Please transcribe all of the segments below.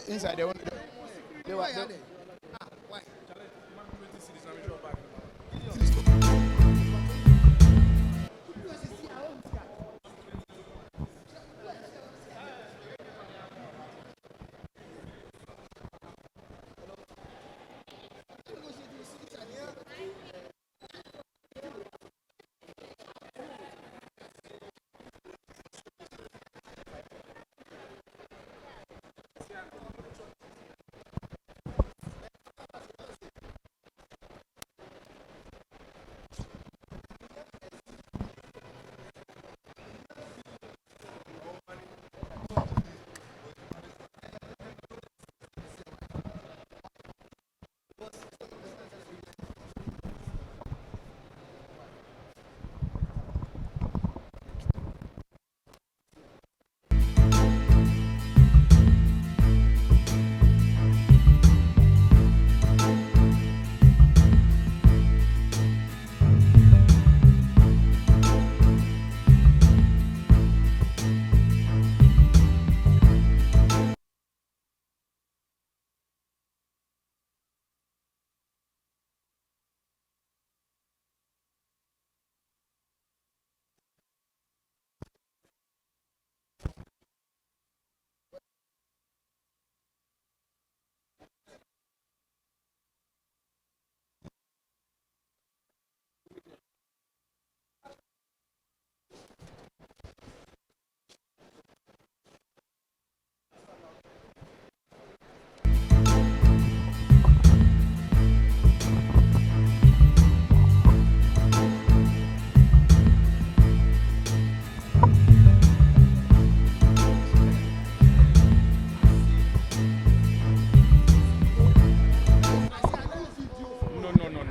Inside they were. Why?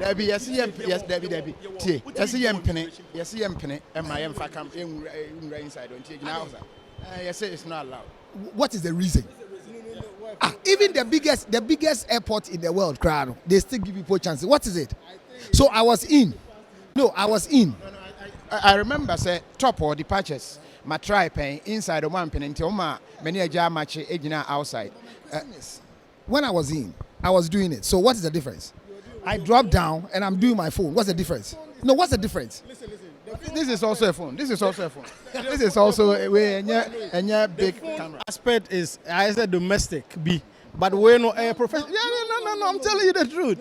Debbie, yes, Debbie. Yes, penny, and my come inside. Don't take now. Yes, it's not allowed. What is the reason? Even the biggest airport in the world, crowd, they still give people chances. What is it? So I was in. I remember say top or departures. My tribe inside the one penny until many a jam match outside. When I was in, I was doing it. So what is the difference? I dropped down and I'm doing my phone. What's the difference? No, what's the difference? Listen. This is also a phone. This is also a way and big camera. Aspect is I said domestic B, but we're not a professional. Yeah, no. I'm telling you the truth.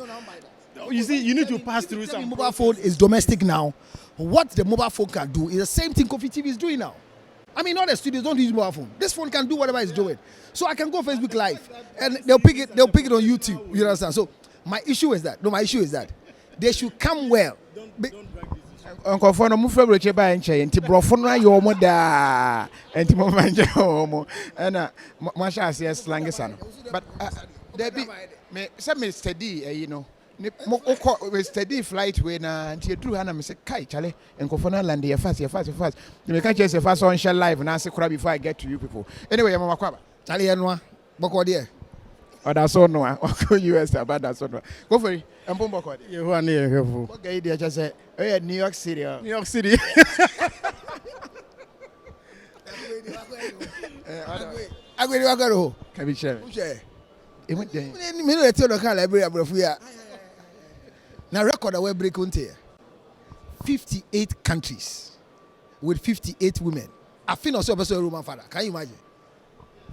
You see, you need to pass through some. Mobile phone is domestic now. What the mobile phone can do is the same thing KOFI TV is doing now. I mean, all the studios don't use mobile phone. This phone can do whatever it's doing. So I can go Facebook Live and they'll pick it on YouTube. You understand? So my issue is that they should come well. Uncle for no move for Richard by and Chay and Tibrofona, your mother and Timomanja homo and Masha says Langesan. But there be some Mr. D, you know. Steady flight when until through Hannah Mr. Kai Charlie and Kofona land here fast. You can't just a fast on shell live and answer crab before I get to you people. Anyway, I'm a quaba. Charlie and one, Boko dear. Oh, that's all no. I'll go US about that. Go for it. And Bomboko. You are near. Okay, dear, just say, oh, New York City. New York City. I go. Can we share? It went there. Now record away break on here. 58 countries with 58 women. I feel also a Roman father. Can you imagine?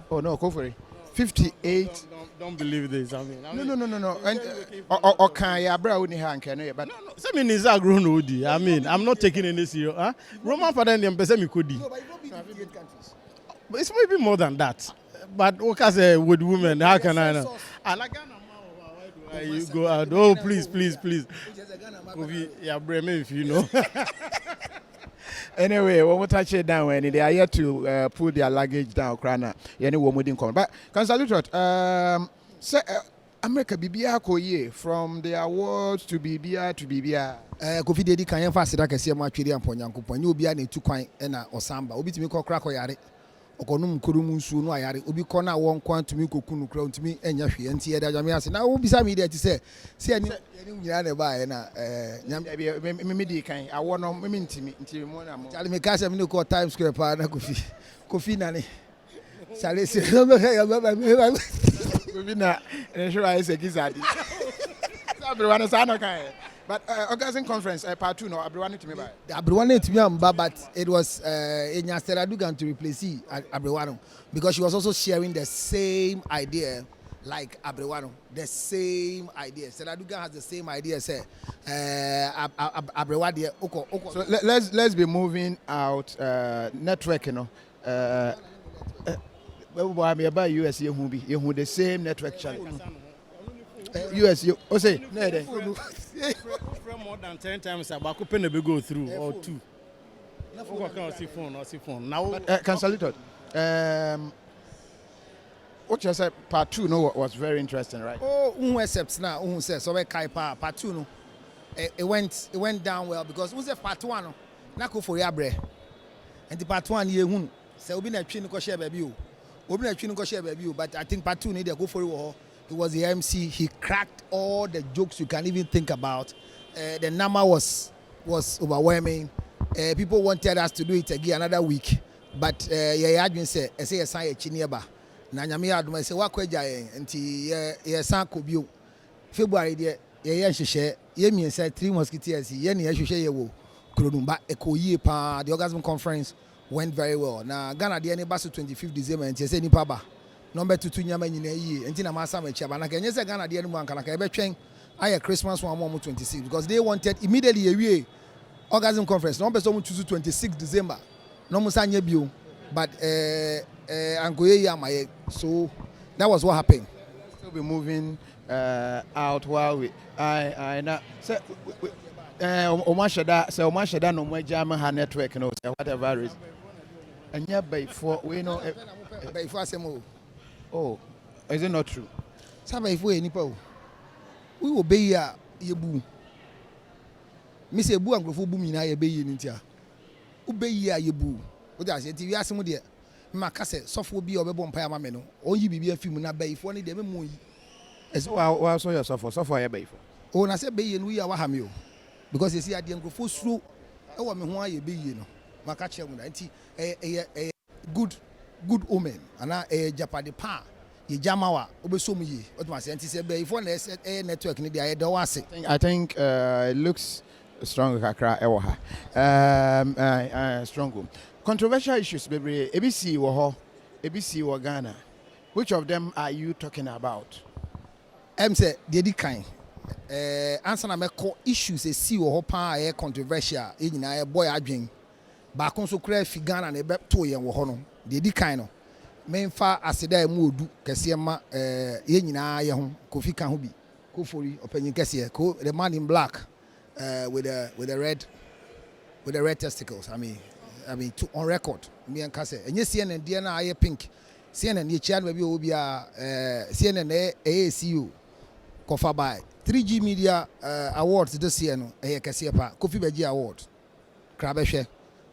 Oh no, go for it. 58. Don't believe this. I mean no. And okay, yeah, bro, we hand can you? But no. Some is a grown oldie. I mean, I'm not taking any serious. Huh? Roman father and them could. No, but you don't be 58 countries. But it's maybe more than that. But what can I say with women? How can I know? And like you go out. Oh, please. KOFI, yeah, bring me if you know. Anyway, when we touch it down, when they are here to pull their luggage down, Krana, any woman didn't come. But Lutterodt, say America BBA koye from the awards to BBA to BBA. KOFI dedi kan yen fast that kese ma twede amponyankopon ni obi a na etu kwan na osamba obi timi ko kra ko yare okonum kurum nsu no ayare obi ko na won kwan tumi kokunu kra ntumi enya hwe nti ye da jame ase na obi sa me dey ti se ani nyina na ba ye na nyam me di kan awo no me ntimi mo na mo chale me ka se me ko Times Square pa na KOFI na ne Charlie said, Maybe not. And sure I say Gizadi. Everyone is okay. But organizing conference, part 2, no, everyone to me by. Everyone to me, but it was Inyastera Dugan to replace Abrewano because she was also sharing the same idea like Abrewano, the same idea. Stella Dugan has the same idea. Say, Abrewadi. So let's be moving out network, you know. Well, I'm about US, you who the same network channel. US, you say, more than 10 times about open the go through or 2. Now, cancel it. What you said, part 2 no, was very interesting, right? Oh, who accepts now? Who says so? Part 2 no, it went down well because who said part 1 no, na go for your bread, and the part 1 ye who say we be na twin go share baby. But I think part 2 need to go for it. He was the MC. He cracked all the jokes you can even think about. The number was overwhelming. People wanted us to do it again another week, but yeah, I say I say a sign chiniaba. Na nyame adoma say wakwaja enti ye san kobio February de ye hwehwe ye miensa 3 musketeers ye ne hwehwe ye wo kronumba ekoyie pa. The orgasm conference went very well. Now Ghana the any basu 25th December and say nipa ba number 2 nyama nyina yi enti na masa ma chiaba na kenye say Ghana the any man kana ka ebe twen aye Christmas one more 26 because they wanted immediately a orgasm conference number so choose 26 December no musa nya bio but angoye ya my so that was what happened. We'll be moving out while we I na say Omashada no more German network no whatever is. And yeah, before we know, before some oh, is it not true? Some before any po, we will be here. You boo, Miss Ebu and Grofo boom in a bay in India. Obey ya you boo. What does it? You ask me there, Macassa, soft will be over Bompire Mameno, or you be a few minutes bay for any demo. As well, I saw yourself for software bay. Oh, and I said bay and we are Wahamio because you see, I didn't go full through. Oh, I mean, why you be, you know. Makache a good omen and a Japadi pa ye jamawa obesomu ye otuma say say be for na network ni dey do wase. I think it looks strong kakra ewo ha strong controversial issues bebre ebisi wo ho ebisi wo Ghana. Which of them are you talking about? Say dey di kan answer na me ko issues e si wo ho pa e controversial e nyina e boy adwen ba kon so kra fi Ghana na e be to yen wo ho no dey di kan no memfa aseda mu odu kese ma ye nyina ye ho kofi kan ho bi kofori opanyin kese ko the man in black with the red testicles. I mean to on record me and kase enye CNN dia na aye pink CNN ye chia no bi obi a CNN AACO kofa by 3G Media Awards this year no kese pa Kofi Beji Award krabehwe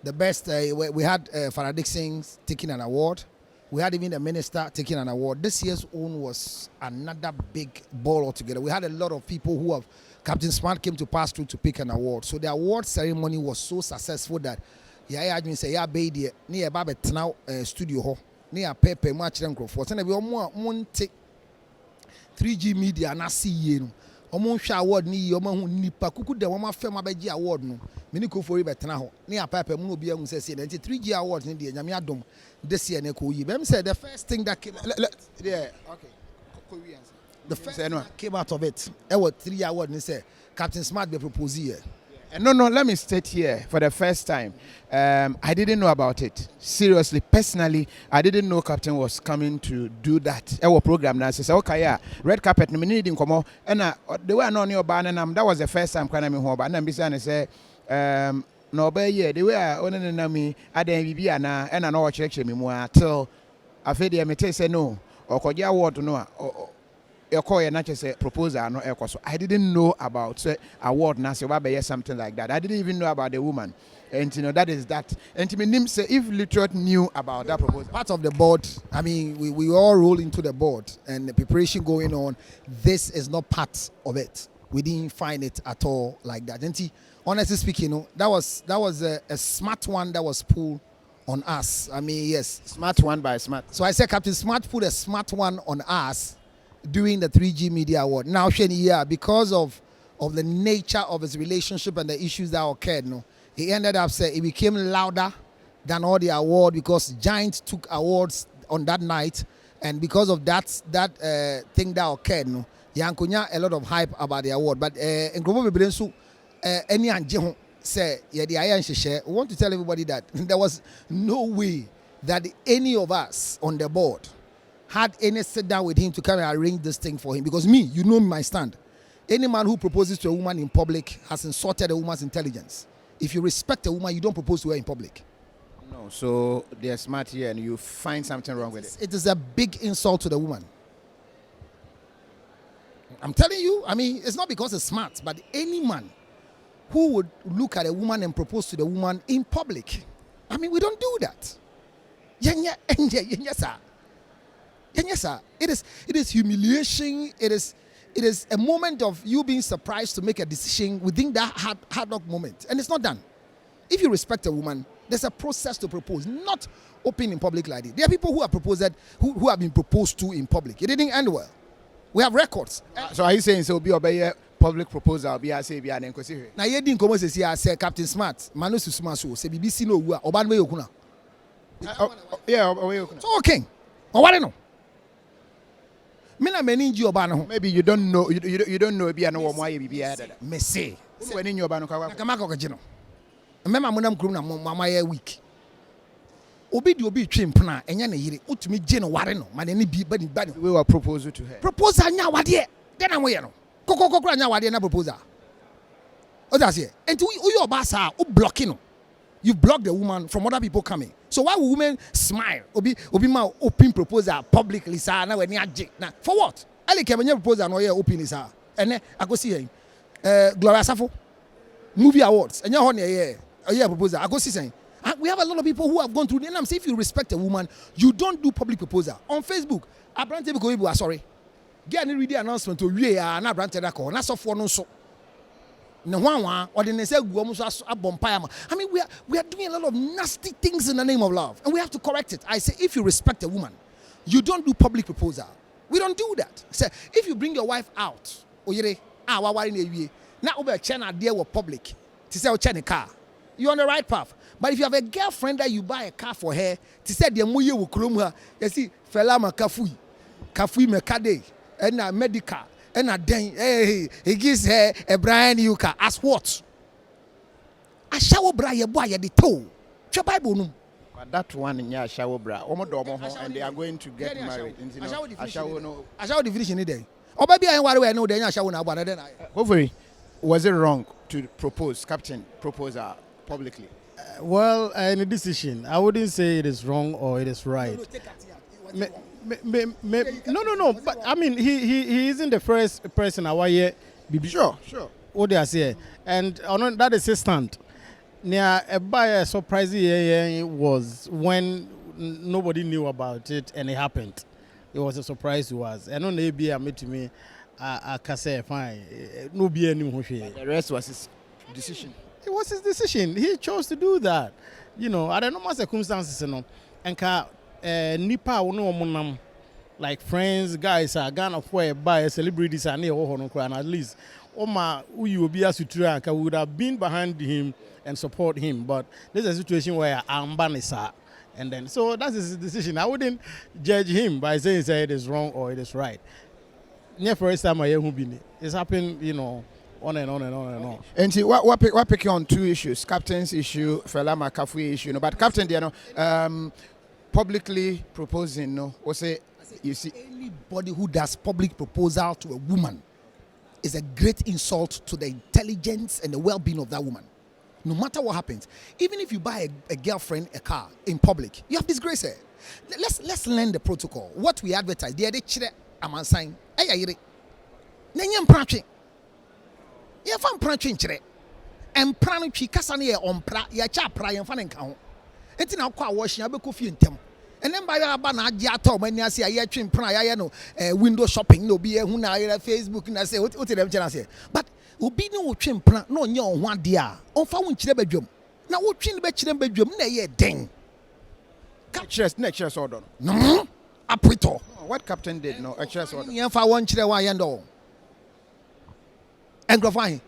the best we had Farah Dixon taking an award. We had even the minister taking an award. This year's own was another big ball altogether. We had a lot of people who have Captain Smart came to pass through to pick an award. So the award ceremony was so successful that I say yeah baby near Babet now studio ho near Pepe much for we almost take 3G Media na see you. Almost award ni yoma hu nipa kuku de woma fema beji award no mini ko for betena ho ne apapa mu obi ehun sese na 3G award ni de nyame adom this year na ko yi bem say the first thing that came yeah okay the first thing that came out of it was 3 award ni say Captain Smart be propose here. No, let me state here for the first time. I didn't know about it. Seriously, personally, I didn't know Captain was coming to do that. Our program now says, okay, yeah, red carpet, no need come on. And they were not near Banana. That was the first time when I'm home. And I'm busy say, no, but yeah, they were only me. I didn't be and I know check me more till I feel the MT say no or could you award no your call not just a proposal no air so I didn't know about award now so something like that. I didn't even know about the woman. And you know that is that. And to me say if Lutterodt knew about that proposal. Part of the board, I mean we all roll into the board and the preparation going on. This is not part of it. We didn't find it at all like that. And honestly speaking, that was a smart one that was pulled on us. I mean, yes. Smart one by smart. So I said Captain Smart put a smart one on us during the 3G Media Award. Now, because of the nature of his relationship and the issues that occurred, no, he ended up saying it became louder than all the award because Giants took awards on that night, and because of that thing that occurred, no, Yankonya a lot of hype about the award. But in Global Biblensu, any anjeho say we want to tell everybody that there was no way that any of us on the board had any sit down with him to come and arrange this thing for him. Because me, you know my stand. Any man who proposes to a woman in public has insulted a woman's intelligence. If you respect a woman, you don't propose to her in public. No, so they're smart here and you find something wrong with it. It is a big insult to the woman. I'm telling you, I mean, it's not because it's smart, but any man who would look at a woman and propose to the woman in public, I mean, we don't do that. Yes, sir. It is humiliation. It is a moment of you being surprised to make a decision within that hard luck moment, and it's not done. If you respect a woman, there's a process to propose, not open in public like this. There are people who have proposed who have been proposed to in public. It didn't end well. We have records. So are you saying so be obey public proposal be say be an enkwesi? Na ye din komo say Captain Smart, Manu Susuma so say BBC no wu a oba no yokuna. Yeah, okuna. So okay. O ware no. Me na mani nji oba no. Maybe you don't know you don't know be an wo mo aye bibia dada. Me say. When in your oba no kwa. Kama ko gje no. Mema monam krum na mama ya week. Obi di obi twe mpna enya na yire otumi gye no ware no ma ne bi ba we were proposal to her. Proposal nya wade. Den na moye no. Kokokokra nya wade na proposal. O da say enti you oba sa o blocking no. You block the woman from other people coming. So why will women smile? Obi ma open proposal publicly sa na we ni agye. Na for what? Ali kemenye proposal no ye open sa. Ene akosi hen. Gloria Safo movie awards. Enya ho ne ye proposal. Akosi sen. We have a lot of people who have gone through. And I'm saying if you respect a woman, you don't do public proposal. On Facebook, Abrante Bikoibu, sorry. Get any read the announcement to we are not Abrante Dako. That's of one so. No one or the say I mean, we are doing a lot of nasty things in the name of love, and we have to correct it. I say if you respect a woman, you don't do public proposal. We don't do that. Say if you bring your wife out, now over China there were public to say China car. You're on the right path. But if you have a girlfriend that you buy a car for her, to say the moye will chrome her, you see, Felama Kafui Mekade, and a medical, and a den, hey, he gives her a brand new car. As what? A shower bra your boy at the toe. Your Bible. But that one in your shower bra, and they are going to get married. I shower definition day. Or maybe I want to know then I shower now, but then I. Hopefully, was it wrong to propose, Captain, proposal publicly? Well, in a decision, I wouldn't say it is wrong or it is right. No. But I mean, he isn't the first person I yet. Sure. What they are saying, and on that assistant, near a buyer surprising was when nobody knew about it and it happened. It was a surprise to us. And on ABA, I met me. I can say fine. No be any more. The rest was his decision. It was his decision. He chose to do that. You know, I don't know my circumstances, you know. And nipa wono like friends, guys are Ghana for by celebrities and at least Oma you be as would have been behind him and support him. But there's a situation where I'm banisa. And then so that's his decision. I wouldn't judge him by saying it is wrong or it is right. Near first time I hear who been it's happened, you know. On and on. And see, what pick on two issues: Captain's issue, Felama Kafui issue. No, but Captain, you know, publicly proposing. No, or say you see, anybody who does public proposal to a woman is a great insult to the intelligence and the well-being of that woman. No matter what happens, even if you buy a girlfriend a car in public, you have disgrace her. Let's learn the protocol. What we advertise, they chire amansan. Ayayire. Nenyem prache. You fan prache nchire. And prano chi kasa ne on pra ya cha pra yen fan nka ho. Enti na kwa wash ya be kofi ntem. And then by aba na agi ato mani ase ya twen pra ya no window shopping no be hu na ya Facebook na say what dem chena say. But obi ne wo twen pra na onye on ho ade a on fa wo nchire badwam. Na wo twen be chire badwam na ye den. Next order. No, Aprito. What captain did? No, a chess order. Yan fa one chire wa yendo. Engrofan.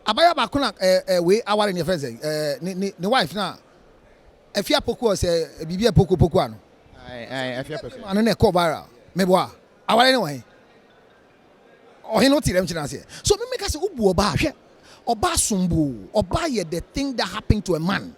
Abaya ba kuna we aware ne friends ne wife na afia poku say bibia poku ano. Afia poku. Ano na ko bara. Mebo a aware ne wan. Oh, he no tirem china say. So me make us ubu oba hwe. Oba sumbu. Oba ye the thing that happened to a man.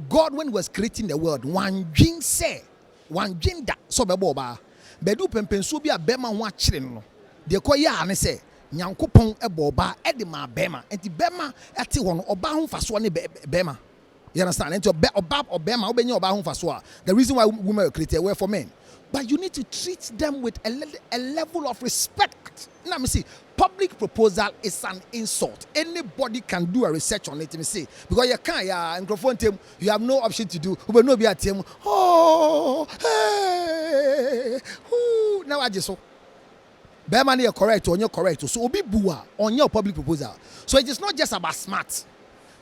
God, when he was creating the world, one dream say, one dream that so bebo oba. Bedu pempensu bi a bema ho akire no. De ko ya ne say nyankopon ebo oba e de ma bema. Enti bema ate ho no oba ho faso ne bema. You understand? Enti oba obema obenya oba ho faso a. The reason why women were created were for men. But you need to treat them with a level of respect. Now, me see, public proposal is an insult. Anybody can do a research on it. Me see, because you can't, microphone team, you have no option to do. You will not be at team. Oh, hey, who? Now I just so. Bearman, you're correct or you're correct. So, obi bua on your public proposal. So it is not just about smart,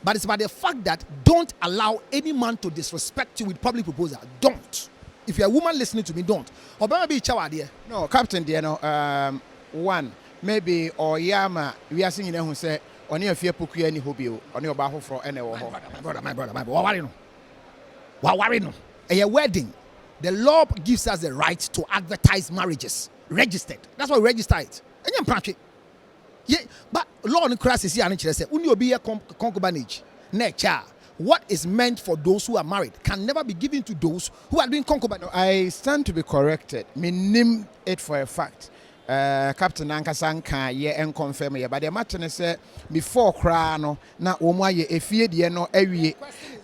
but it's about the fact that don't allow any man to disrespect you with public proposal. Don't. If you're a woman listening to me, don't. Obama be chawa there. No, Captain, dear, no. One, maybe or Yama, we are singing who say, on your fear puku any hobby, on your baho for any or my brother. What worry no? A wedding, the law gives us the right to advertise marriages. Registered. That's why we register it. And you're practicing. Yeah, but law in Christ is here and say, when you be a concubinage, nature. What is meant for those who are married can never be given to those who are doing concubinage. I stand to be corrected. Me name it for a fact. Captain Ankasanka ye and confirm ye, but the matter is before crano na omwa ye efie de no awie.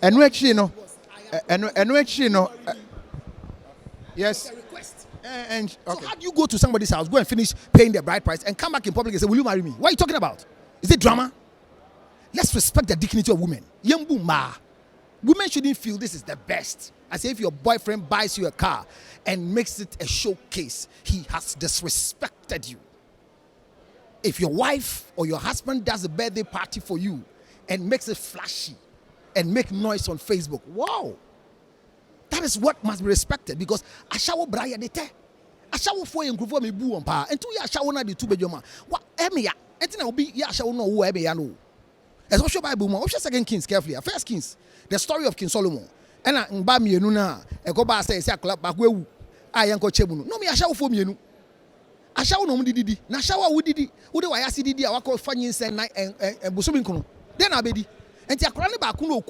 Eno achi no eno achi no yes. And okay. So how do you go to somebody's house, go and finish paying the bride price and come back in public and say, will you marry me? What are you talking about? Is it drama? Let's respect the dignity of women. Women shouldn't feel this is the best. I say if your boyfriend buys you a car and makes it a showcase, he has disrespected you. If your wife or your husband does a birthday party for you and makes it flashy and make noise on Facebook, wow. That is what must be respected because ashawo braya dete. Ashawo fo yenkrofo me bu on pa. Entu ya ashawo na de tu bedwoma. Wa eme ya. Enti na obi ya ashawo no wo eme ya no. As also Bible, Osha Second Kings carefully. First Kings, the story of King Solomon. And mba mienu na ekoba say club back we ayanko chemu no me ashawo fo mienu. Ashawo no mudidi. Na ashawo wudidi. Wude wa yasi didi awako fanyin sen na busomi nkono. Den abedi. Enti akora ne ba no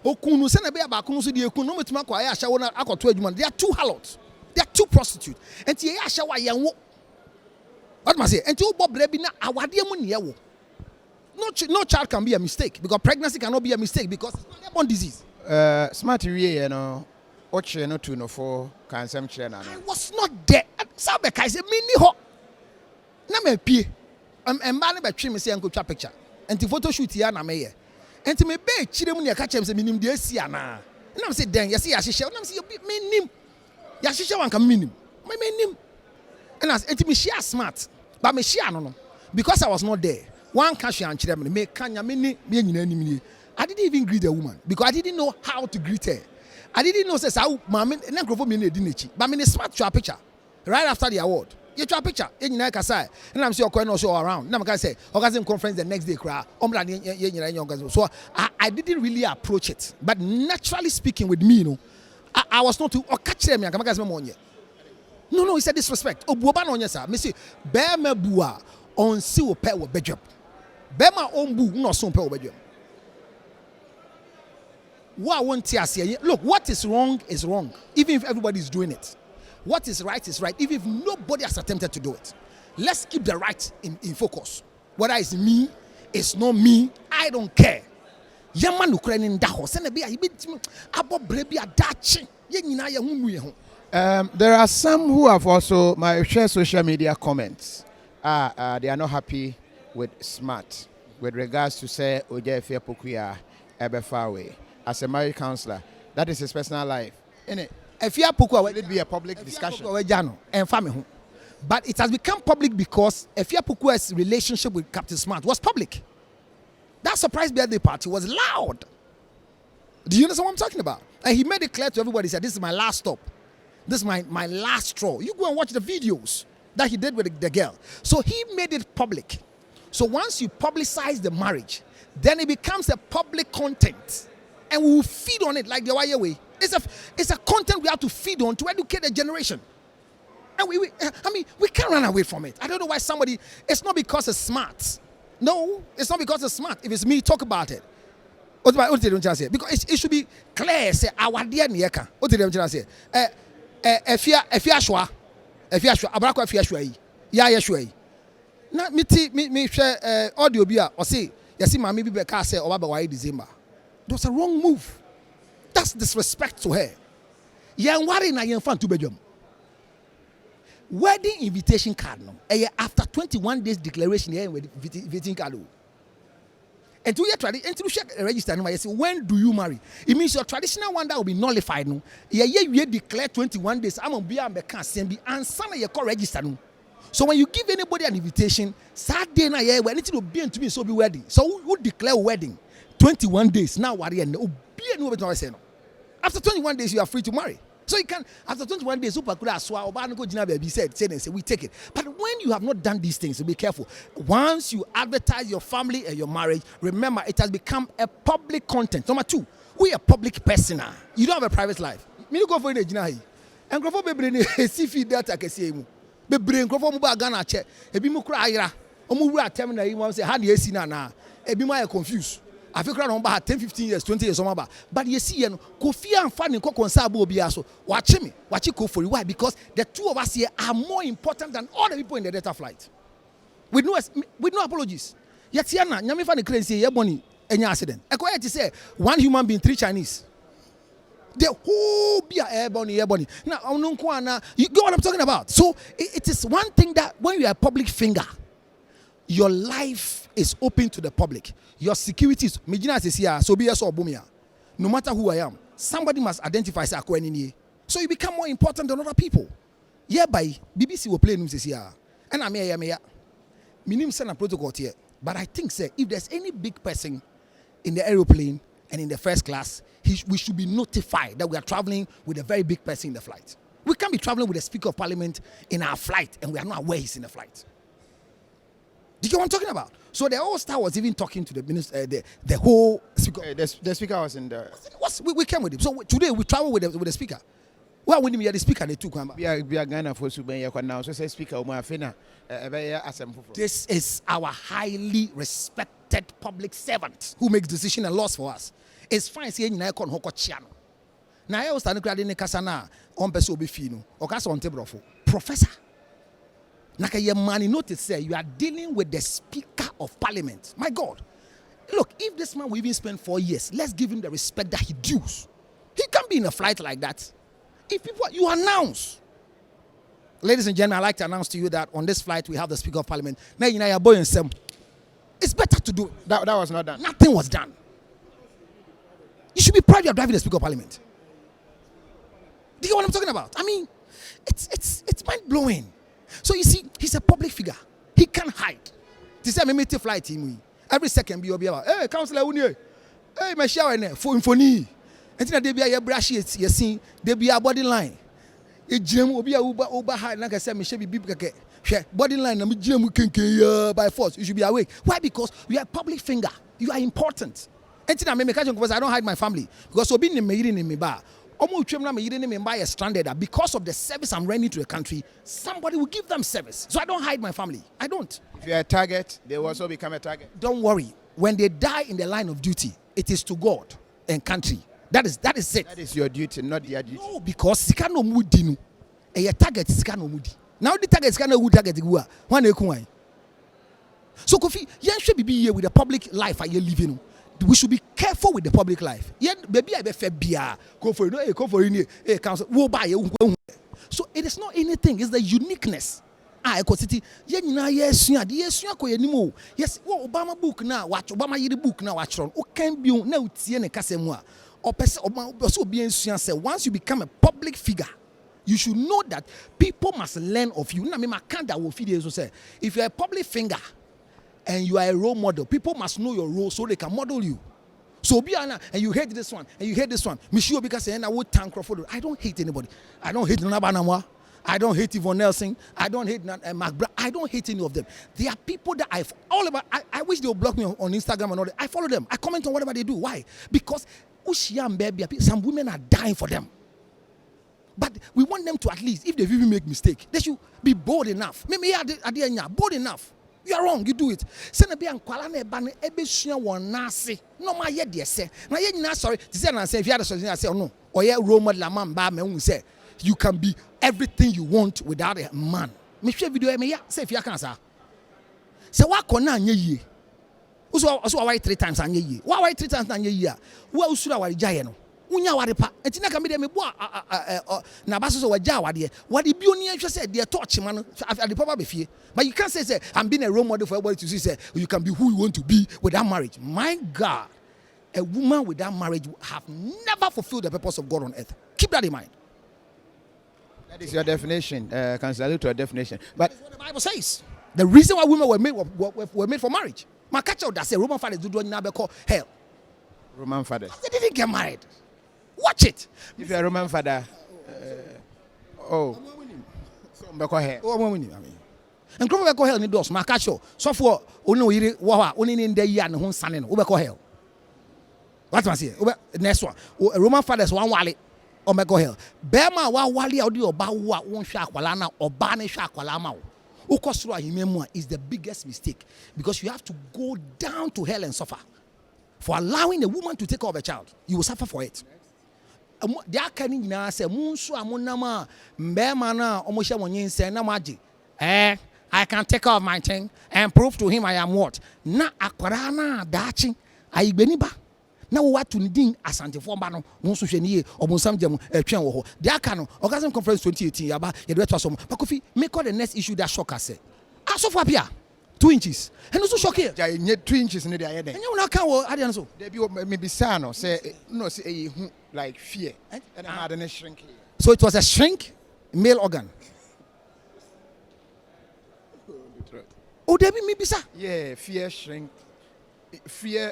okunu se na be ba so de ekunu no metuma kwa ya ashawo na akoto adwuma. They are two harlots. They are two prostitutes. Enti ye ashawo ayanwo. What must say? Enti wo bobre bi na awade mu ne yewo. No child can be a mistake because pregnancy cannot be a mistake because it's not a born disease. Smart you know, oche no 2 no 4 can some children. I was not there. Sabe kai say mini ho. Na me pie. Emba ne betwe me say enko twa picture. Enti photo shoot ya na me ye. Enti me be chire mu ne ka chem say minim de asi ana. Na me say den ye say ya hihye. Na me say me nim. Ya hihye wan ka minim. Me nim. And as enti me share smart. But me share no because I was not there. One cash and children me kanya me I didn't even greet the woman because I didn't know how to greet her. I didn't know say how mama na grofo me na edinechi. But me smart to a picture right after the award. You to a picture. You nyina kasa. And I'm say okwa no show around. Na me can say orgasm conference the next day kra. Omra ye nyina orgasm. So I didn't really approach it. But naturally speaking with me, you know, I was not to catch them and come money. No, he said disrespect. Obuoba no nyesa. Me say bear me bua on si wo pe wo bedwam. Bema ombu no so pe wo bedwam. Look, what is wrong is wrong, even if everybody is doing it. What is right, even if nobody has attempted to do it. Let's keep the right in focus. Whether it's me, it's not me, I don't care. There are some who have also shared social media comments. They are not happy with smart with regards to say Ojefe Pokuya Ebefawe. As a married counselor, that is his personal life. If you let it be a public discussion. But it has become public because Efia Pukua's relationship with Captain Smart was public. That surprise birthday party was loud. Do you understand what I'm talking about? And he made it clear to everybody, he said, this is my last stop. This is my last straw. You go and watch the videos that he did with the girl. So he made it public. So once you publicize the marriage, then it becomes a public content. And we will feed on it like the wire way. It's a content we have to feed on to educate the generation. And we can't run away from it. I don't know why somebody, it's not because it's smart. No, it's not because it's smart. If it's me, talk about it. Because it should be clear. Say, our dear Nieka. What did I say? If you now, me share audio bia or say, you see, my maybe car say, or by December. That's a wrong move. That's disrespect to her. Young worry na young fan to bedroom. Wedding invitation card no. After 21 days declaration here with invitation card. And to your tradition, and to check a register, no, I say, when do you marry? It means your traditional one that will be nullified. No, you declare 21 days. I'm on be a can't be and some of your call register. No. So when you give anybody an invitation, Saturday night, yeah, we need to be to be so be wedding. So who declare wedding? 21 days now. Worry and be a new say no. After 21 days, you are free to marry. So you can after 21 days, super could ask baby said we take it. But when you have not done these things, so be careful. Once you advertise your family and your marriage, remember it has become a public content. Number two, we are public person. You don't have a private life. Me go for the jina and go for baby see feed data can see you. Be brain go for mobile Ghana check. Ebi mu kura ayira. Omu wura terminal you want say how dey see na. Ebi mu confused. I feel on about 10, 15 years, 20 years, but you see, KOFI and Fanny Kokonsabo Biaso, watch me, watch it go for you. Why? Because the two of us here are more important than all the people in the Delta flight. With no apologies. Yet, Yana, Yami Fanny Crane say, Yaboni, any accident. I go ahead to say, one human being, 3 Chinese. The whole be airborne. Now, you get what I'm talking about. So, it is one thing that when you are a public finger, your life is open to the public. Your security is so be no matter who I am, somebody must identify so you become more important than other people. Yeah, by BBC will play news here. And I'm here. Minimum send a protocol here. But I think if there's any big person in the aeroplane and in the first class, we should be notified that we are traveling with a very big person in the flight. We can't be traveling with the Speaker of Parliament in our flight and we are not aware he's in the flight. Do you get what I'm talking about? So the whole star was even talking to the minister, the whole speaker. The speaker was in the. We came with him. So today we travel with the speaker. Well, when we had the speaker, they took him. We are Ghana for Subaya now. So say speaker Umafena. This is our highly respected public servant who makes decisions and laws for us. It's fine saying na kon hoko chiano. Na I was standing in the kasana on person obi fino. Okasa on tebrofo. Professor. Naka your money notice say you are dealing with the Speaker of Parliament. My God. Look, if this man will even spend 4 years, let's give him the respect that he dues. He can't be in a flight like that. If people, you announce. Ladies and gentlemen, I'd like to announce to you that on this flight we have the Speaker of Parliament. Now you know your boy and Sam. It's better to do it. That was not done. Nothing was done. You should be proud you are driving the Speaker of Parliament. Do you know what I'm talking about? I mean, it's mind blowing. So you see, he's a public figure. He can't hide. This is a meeting flight team. Every second be about, hey, Councillor Unye, hey, my shower in for infony. And then they be a brush, you see, they be a body line. A gym will be a Uber high, like I said, Michelle be body line, and gym can by force. You should be awake. Why? Because you are a public finger. You are important. And then I don't hide my family. Because so being in me bar. Stranded because of the service I'm rendering to the country, somebody will give them service. So I don't hide my family. I don't. If you're a target, they will also become a target. Don't worry. When they die in the line of duty, it is to God and country. That is it. That is your duty, not their duty. No, because Sikano Mudinu. A target is Sikano Mudi. Now the target is Sikano target. So Kofi, you should be here with the public life are you living. We should be careful with the public life. Yeah, baby, I be fair beer. Go for it. Go for it. Hey, council. We'll buy you. So it is not anything. It's the uniqueness. City. Yes, yes. Well, Obama book now. Watch Obama year book now. Watch on. O can be on now. Tiene kasemwa. Or person. Also be say once you become a public figure, you should know that people must learn of you. Na me makanda will feed you. Say if you are a public finger and you are a role model, people must know your role so they can model you. So and you hate this one, and you hate this one. Michio because I would tank Crawford. I don't hate anybody. I don't hate Nabanamwa. I don't hate Yvonne Nelson. I don't hate Mark Brown. I don't hate any of them. There are people that I wish they would block me on Instagram and all that. I follow them. I comment on whatever they do. Why? Because some women are dying for them. But we want them to at least, if they even make mistake, they should be bold enough. Maybe bold enough. You are wrong, you do it. Send be ankwala ban ebesua won nase. No ma ye de se. Na ye nyina sorry. Ti say na say if you are sorry say no. Or ye role model man ba me say you can be everything you want without a man. Me share video me ya say if you can say. Say wa kona anye yie. Uso wa 3 times anye yie. Wa 3 times anye yie. Wa usura wa jaye no. Unya wade pa entina ka me de me bo na ba so waja wade bi oni ahwe say de touch man the papa be fie. But you can't say I'm being a role model for everybody to see say you can be who you want to be without marriage. My God, a woman without marriage have never fulfilled the purpose of God on earth. Keep that in mind. That is your definition. Consider to a definition. But that's what the Bible says. The reason why women were made for marriage. My catcher that say Roman fathers do not call hell. Roman fathers. They didn't get married. Watch it. If you're a Roman father, so hell. I mean, and Crawford hell ni dos. My catcher. So for only wawa only in the year and home son. Hell. What must say? Next one. Roman fathers one wale. Hell. Bema wa wale odi oba wa won hwa akwala na oba ne hwa akwala ma wo. Ukosuro ahimemu is the biggest mistake because you have to go down to hell and suffer for allowing a woman to take care of a child. You will suffer for it. They are coming now say munsu amunama mbema na omoshe wonyense na maji. I can take care of my thing and prove to him I am what? Na akwara na dachi ayigbeni ba. Na wo watu ndin asantefo ba no wonso hwe niye obonsam jam atwen wo ho. They are can orgasm conference 2018 yaba ye do to asom. Pakofi make all the next issue that shock us. So for apia 2 inches. And also shock here. Ja nye 2 inches ne dey there. And you na kan wo ade so. There be maybe sano say no say like fear and I had a shrink. So it was a shrink male organ. Oh, there be maybe sir. Yeah, fear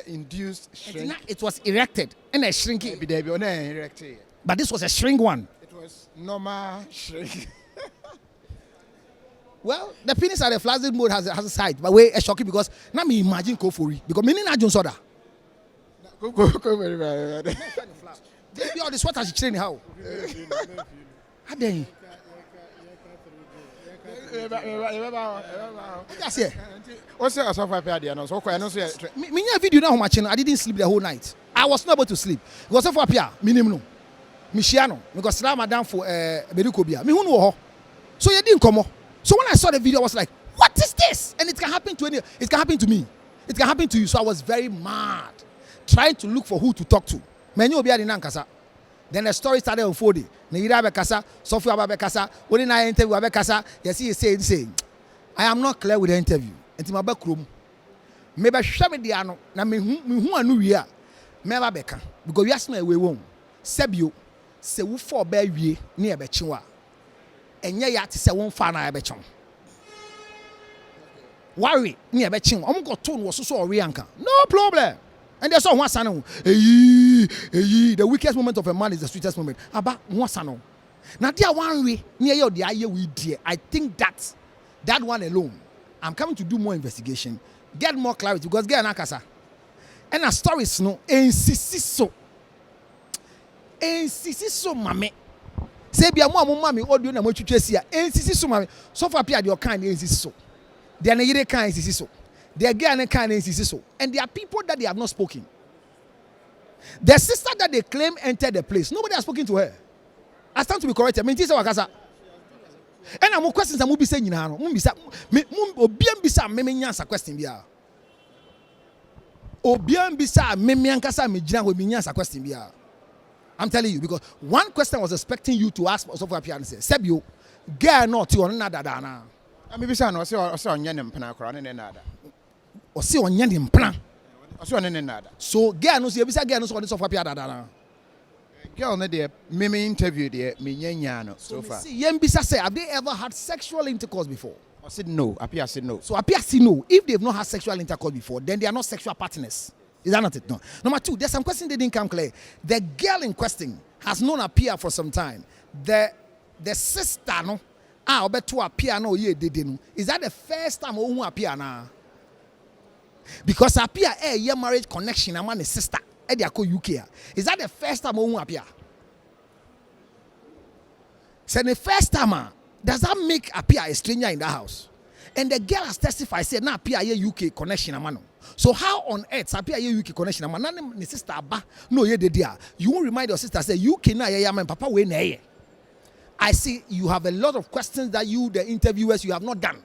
induced shrink. It was erected and a shrinking. There be erected. But this was a shrink one. It was normal shrink. Well, the penis at the flaccid mode has a side, but way a shocking because now me imagine KOFI because meaning I don't soda. Go very bad. They all this what has training how? How then? That's it. What's your software idea? No, so I know. Me video now on my channel. I didn't sleep the whole night. I was not able to sleep because of appear minimum. Michiano because slam madam for Bedukobia. Me who know. So you didn't come on. So when I saw the video, I was like, "What is this?" And it can happen to any. It can happen to me. It can happen to you. So I was very mad, trying to look for who to talk to. Many of you are in Nankasa. Then the story started unfolding. Neira Bekasa, Sophia Bekasa, when I interview Bekasa, you see, say, I am not clear with the interview. And to my back room, maybe show me the ano. Na me who anu here. Meba Beka because you ask me we won. Sebio, se wo for be wie na e be chiwa. Enye ya te se won fa na e be chon. Worry na e be chin. Omo go to no so ori anka. No problem. And there's one son. The weakest moment of a man is the sweetest moment. About one son. Now there one way near you the eye we dear. I think that one alone. I'm coming to do more investigation, get more clarity because get an akasa. And a story is no insisiso. Insisiso mame. Say be a more mommy audio na mo twetwe sia. Insisiso mame. So far appear your kind insisiso. They are not kind insisiso. They are getting kind of so. And there are people that they have not spoken. The sister that they claim entered the place, nobody has spoken to her. I stand to be corrected. And I'm questions. I'm be saying, you know, I'm telling you because one question was expecting you to ask also for appearance. Sebio, girl not you another dana. I mean, say no, say onye mpana kora ne nada. Or see on yan plan. So girl no see bisa girl no so on this of appear dada. Girl no dey me interview there me nyanya no so far. See yen bisa say have they ever had sexual intercourse before? I said no. Appear said no. So appear say no. If they've not had sexual intercourse before, then they are not sexual partners. Is that not it? No. Number two, there's some question that didn't come clear. The girl in question has known Apia for some time. The sister, no, to Apia no ye did no. Is that the first time who Apia na? Because Apia a marriage connection among the sister. UK. Is that the first time who Apia? So the first time, does that make Apia a stranger in the house? And the girl has testified, said, "Na Apia ye UK connection amano." So how on earth Apia ye UK connection amano? None the sister Abba no ye dear. You won't remind your sister say UK na ye man papa we na. I see you have a lot of questions that you, the interviewers, you have not done.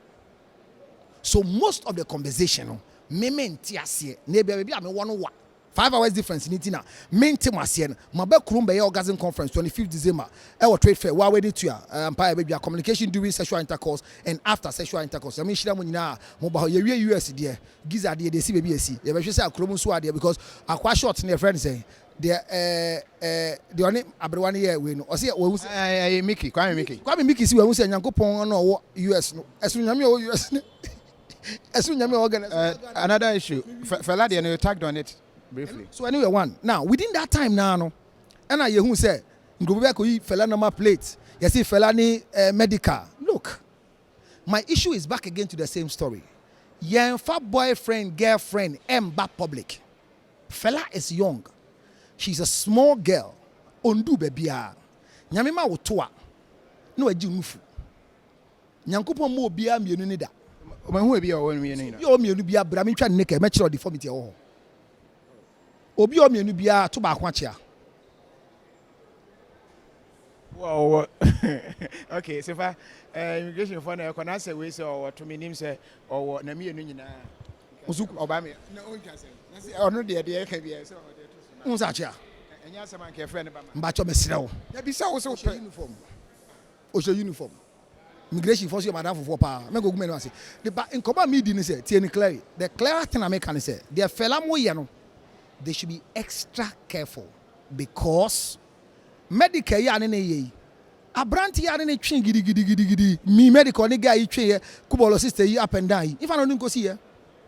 So most of the conversation, me tiasie, neighbor baby, I me 101. 5 hours difference in it now. Main team was here. My back room by orgasm conference 25th December. Our trade fair. Why we to baby communication during sexual intercourse and after sexual intercourse. I mean, she don't know mobile US there. Giza there they see baby see. They say Kromu so there because I quite short near friends say the only everyone here we know. I see Mickey, Kwame Mickey see we say Nyankopon no US no. As we US. As we organize another issue. Fela they you tagged on it. Briefly. So anyway, one. Now, within that time now, no, and I hear say, "Ngubeka fella number plate." You see, fella ni medical. Look, my issue is back again to the same story. Young fat boyfriend, girlfriend, back public. Fella is young. She's a small girl. Ondu bebia. Nyamima wotoa. No eji nufu. Nyankopon mo bia mienu ni da. Who be your mienu? Yo mienu bia bra me twa neke me kire deformity ho. Obi o mienu bia to ba kwachia. Wow. Okay, so far immigration for na kona say we say or to me nim say or na mienu nyina. Ozuku Obama. Na on ka say. Na say ono de ka bia say o de to. Unsa chia. Enya asema nke friend ba ma. Mba cho mesire wo. Ya bi say wo so uniform. O so uniform. Immigration force your madam for pa. Me go gumen say. The ba in command me di say tie ni clear. The clear thing I make can say. The fella mo ye no. They should be extra careful because medical ya ne ye abranti ya ne twin gidi me medical ne guy twe kubolo sister yi up and down if I don't go see here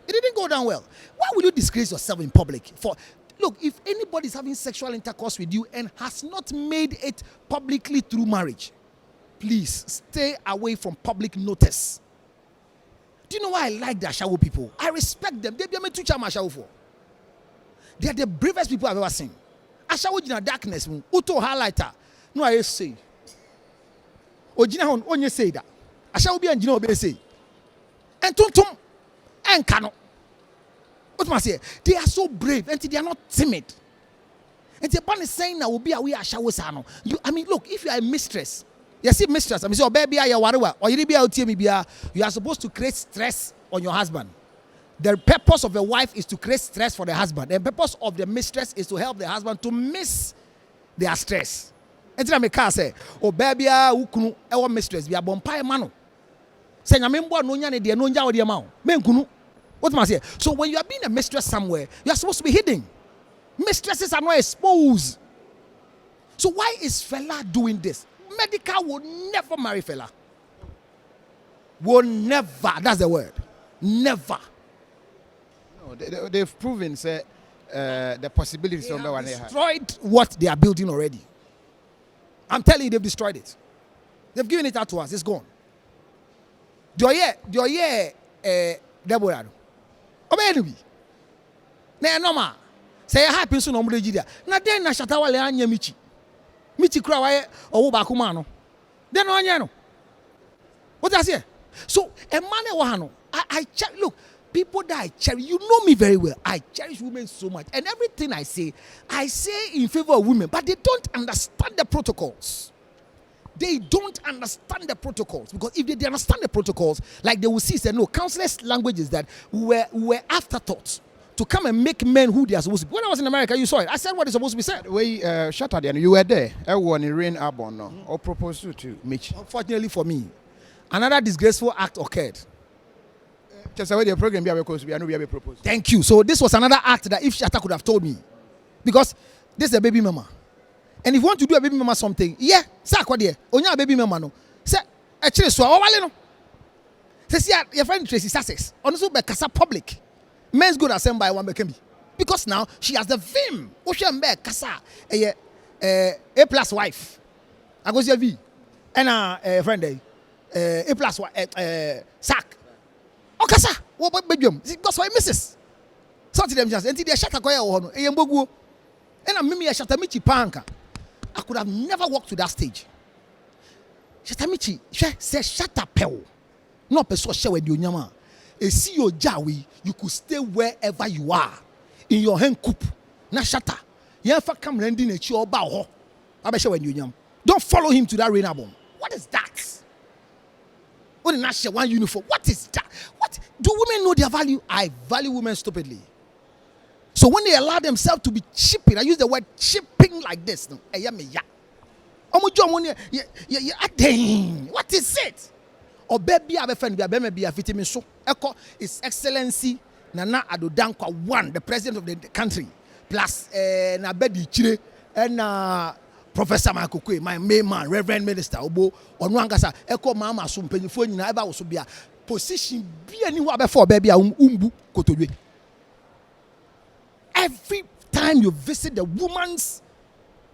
it didn't go down well. Why will you disgrace yourself in public? For look, if anybody is having sexual intercourse with you and has not made it publicly through marriage, please stay away from public notice. Do you know why I like the Ashawo people? I respect them. They be me to chama Ashawo for. They are the bravest people I've ever seen. Ashawo jina darkness, uto highlighter. No, I say. Ojina hon onye say that. Ashawo bi anjina obe say. And tum and kano. What must I say? They are so brave and they are not timid. And the ban is saying that will be away Ashawo sano. I mean, look, if you are a mistress, you see mistress, I mean, so baby, you are supposed to create stress on your husband. The purpose of the wife is to create stress for the husband. The purpose of the mistress is to help the husband to miss their stress. And then I can say, "Oh baby, ukunu ewa mistress, we are bonpai mano." Say na membo no nya ne de no nya wo de ma wo. Menkunu. What must I say? So when you are being a mistress somewhere, you are supposed to be hidden. Mistresses are not exposed. So why is fella doing this? Medical will never marry fella. Will never. That's the word. Never. They've proven say the possibilities of the one they have destroyed what they are building already. I'm telling you, they've destroyed it. They've given it out to us. It's gone. Do you Deborah? Obey me. No say I happen so no more Nigeria. Na den na shatawa le anya michi. Michi kura wa owo ba kuma no. Den no anya no. What I say? So a man no. I look. People that I cherish, you know me very well. I cherish women so much. And everything I say in favor of women. But they don't understand the protocols. They don't understand the protocols. Because if they understand the protocols, like they will see, say, no, countless languages that were afterthoughts to come and make men who they are supposed to be. When I was in America, you saw it. I said what is supposed to be said. We shut at the end. You were there. Everyone in Rain Arbon, no? Or proposed to Mitch. Unfortunately for me, another disgraceful act occurred. Just away the program be proposed. Thank you. So this was another act that if Shatta could have told me, because this is a baby mama, and if you want to do a baby mama something, yeah, say what there, onya baby mama no, say actually so wale no, say your friend Tracy Sussex, also be kasa public, men's good assembled by one became Because now she has the vim. Ocean Bear Kasa, A plus wife. I go see a V. And a friend, A plus sack. Oh, Kasa, what about bedroom? Because why Mrs. So to them just until they shut a quiet on a yambogu. And I'm Mimi a Shatamichi Panka. I could have never walked to that stage. Shatamichi, say shut up, pal. No person share with you, Yama. A see your jawi, you could stay wherever you are. In your hand coop. Na shatter. You ever come lending a chill bow. I bet you when you yam. Don't follow him to that rain album. What is that? What is not one uniform? What is that? What do women know their value? I value women stupidly. So when they allow themselves to be chipping, I use the word chipping like this. No, what is it? Or baby, I have a friend, be a vitamin so. Echo His Excellency Nana Addo Dankwa one, the president of the country, plus na Bedi Chile and Professor Michael Kwe, my main man, Reverend Minister Obo, Onwangasa, Echo Mama Sumpenny Phone, you never also be a position be anywhere before baby umbu kotodwe. Every time you visit the woman's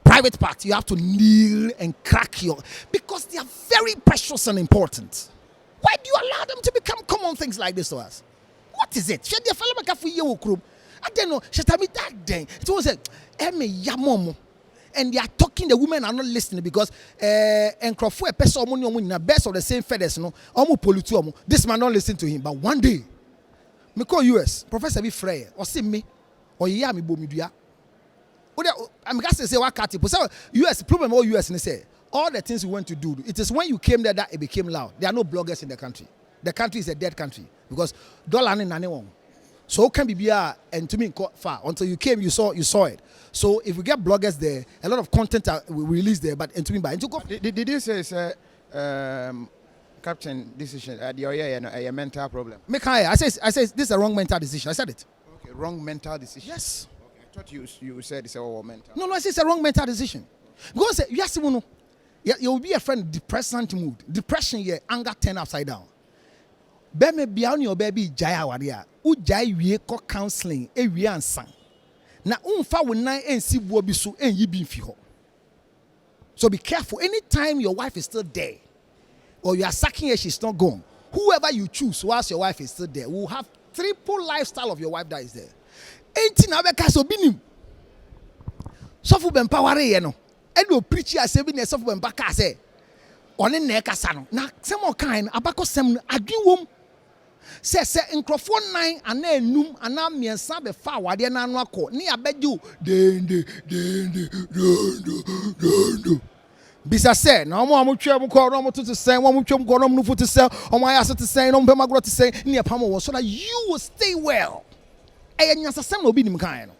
private part, you have to kneel and crack your, because they are very precious and important. Why do you allow them to become common things like this to us? What is it? I don't know. It was a and they are talking, the women are not listening because and best of the same feathers, no. This man don't listen to him. But one day, me call US, Professor be Frey, or see me, or yeah, me bomidia. I'm going to say what cat US problem all US and say all the things we want to do. It is when you came there that it became loud. There are no bloggers in the country. The country is a dead country because dollar in anyone. So can be and to me far until you came, you saw it. So if we get bloggers there, a lot of content will release there. But and to me, did you say it's captain decision? A mental problem. I say this is a wrong mental decision. I said it. Okay, wrong mental decision. Yes. I thought you said it's all mental. No, I say it's a wrong mental decision. Because yes, you will be a friend depressant mood. Depression here, anger turn upside down. Be be on your baby jaya wadia. U jai we ko counseling e we ansan. Na unfa wo nan ensi buo bi so enyi bi mfi ho. So be careful. Anytime your wife is still there, or you are sucking her, she's not gone. Whoever you choose whilst your wife is still there will have triple lifestyle of your wife that is there. 18 abeka so binim. Sofu bempaware ye no. E do preach ya se bi na sofu bempaka se. One na ekasa no. Na sem o kan abako sem adwen wom. Se nkrofo nan ana enum ana miensa be fa awade na anu akọ ni abeju dende bisa se na omo twem ko no to say omo twem ko no no to say omo ayase to say no mpema gro to say ni epam wo so that you will stay well. Nyasasem na obi nim kan no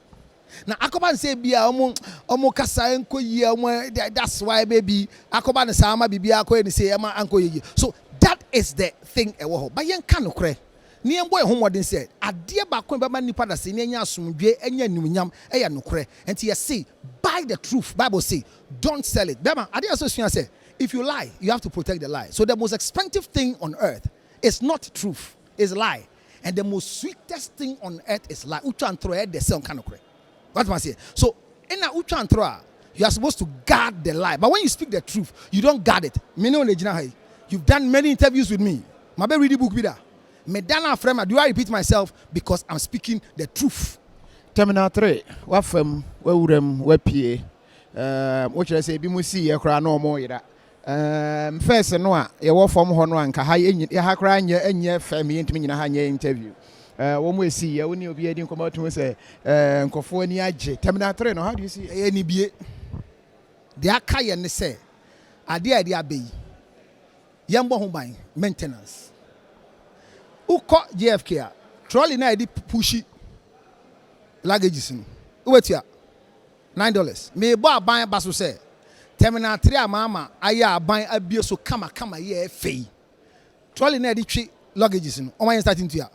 na akoba nse bia omo kasa enko yi omo that's why baby akoba ne sama bibia akọ ni say ema anko yi. So that is the thing ewo ho ba yen kan nokre ni en boy homodin said ade ba kon ba ma nipa da se ni anya asomdwe anya nimnyam eya nokre enti you say buy the truth. Bible say don't sell it. Bema ade association say if you lie you have to protect the lie. So the most expensive thing on earth is not truth, is lie. And the most sweetest thing on earth is lie. Uchu and throw the same kind of cray. What must I say? So in a uchu and throw, you are supposed to guard the lie. But when you speak the truth, you don't guard it. You've done many interviews with me. My baby read the book bida. Medana frame. Do I repeat myself because I'm speaking the truth? Terminal 3. What from where urem where PA? What should I say? Bimusi ya kra no more yada. First no ya wo form ho no anka ha ya kra nya fami ntimi nyina ha nya interview. Wo mo esi ya woni obi edi nkomo to say nkofo ani age. Terminal 3 no, how do you see any bie? The aka ye ne say ade abeyi. Yambo ho ban maintenance. Uko GFK trolley na edi pushi luggages no. Wetia $9. Me bo aban ba so say terminal 3 amama aya aban abie so kama ye fei. Trolley na edi twi luggages no. O man starting to ya.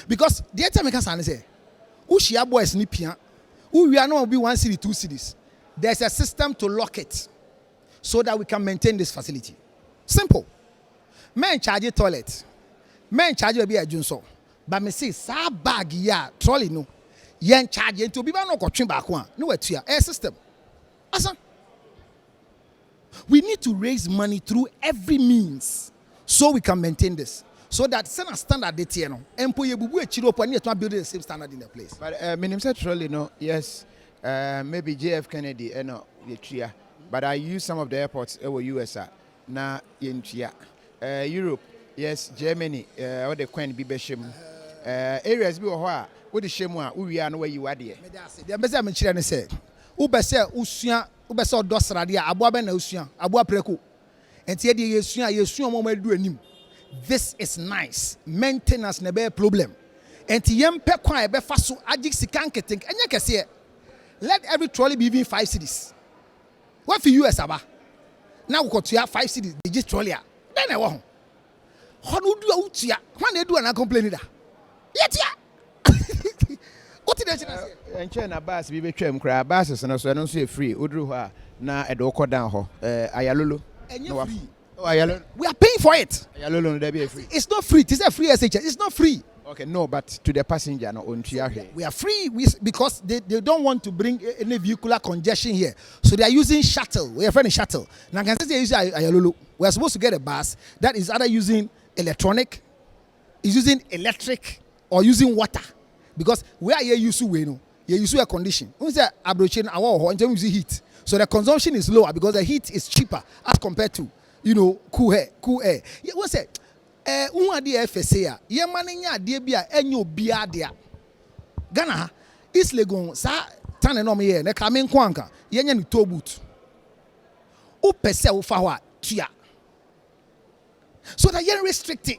Because the time make san say ushia boys ni pia. We are not be 1 city 2 cities. There's a system to lock it so that we can maintain this facility. Simple. Men charge toilet. Men charge be a junso. But me see sa bag ya trolley no. yen charge into be no ko twen back one no atua air system asa we need to raise money through every means so we can maintain this so that send a standard date no empo ye bubu echiro po na to build the same standard in the place but minim say truly no yes maybe JF Kennedy no ye but I use some of the airports in USA na yentia Europe yes Germany or the Queen bi behim areas bi wo ho a wo de hyemu a wo wia no wayi wade me da say dem be say me kire ne say wo be say usua wo be say odosrade a aboa be na usua aboa preko enti e de yesua mo adu anim this is nice maintenance na be problem enti yempe kwa e be fa so agik sikan ketenk enye kese let every trolley be even 5 cities what for US aba now we got to have 5 cities they just trolley then e wo ho hono du a utua when they do an complain da yetia what did they say enche na bus bi betwam kra buses no so no so e free oduru ho a na e do ko down ho ayalolo enye free ayalolo we are paying for it ayalolo no dey be free it's not free it's a free SHS it's not free okay no but to the passenger no ontua here we are free because they don't want to bring any vehicular congestion here so they are using shuttle we are friendly shuttle now can say use ayalolo we are supposed to get a bus that is either using electronic is using electric or using water because where you use we know you use air condition we say abrochen our in terms of heat so the consumption is lower because the heat is cheaper as compared to cool air we say ade FSA ya ye manya ade bia enyo bia ade a Ghana East Legon sa tane no me ye na ka me nko anka ye nya ni tow boot o pese wo fa ho a tua so that you restricted